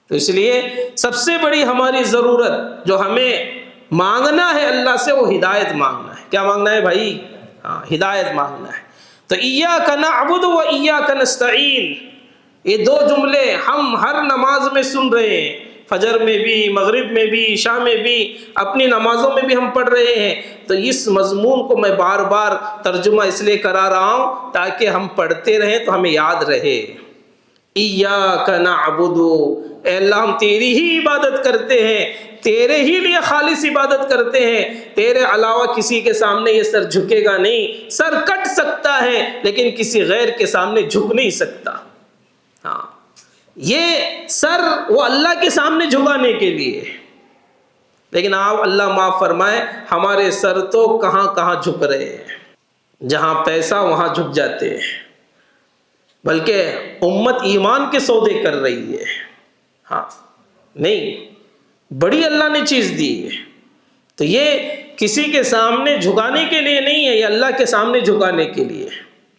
تو اس لیے سب سے بڑی ہماری ضرورت جو ہمیں مانگنا ہے اللہ سے، وہ ہدایت مانگنا ہے۔ کیا مانگنا ہے بھائی؟ ہاں، ہدایت مانگنا ہے۔ تو ایاک نعبد و ایاک نستعین، یہ دو جملے ہم ہر نماز میں سن رہے ہیں، فجر میں بھی، مغرب میں بھی، عشاء میں بھی، اپنی نمازوں میں بھی ہم پڑھ رہے ہیں۔ تو اس مضمون کو میں بار بار ترجمہ اس لیے کرا رہا ہوں تاکہ ہم پڑھتے رہیں تو ہمیں یاد رہے۔ ایاک نعبد، اے اللہ ہم تیری ہی عبادت کرتے ہیں، تیرے ہی لیے خالص عبادت کرتے ہیں، تیرے علاوہ کسی کے سامنے یہ سر جھکے گا نہیں۔ سر کٹ سکتا ہے لیکن کسی غیر کے سامنے جھک نہیں سکتا۔ ہاں، یہ سر وہ اللہ کے سامنے جھکانے کے لیے، لیکن آپ اللہ معاف فرمائے ہمارے سر تو کہاں کہاں جھک رہے ہیں، جہاں پیسہ وہاں جھک جاتے ہیں، بلکہ امت ایمان کے سودے کر رہی ہے۔ ہاں، نہیں، بڑی اللہ نے چیز دی ہے، تو یہ کسی کے سامنے جھکانے کے لیے نہیں ہے، یہ اللہ کے سامنے جھکانے کے لیے ہے۔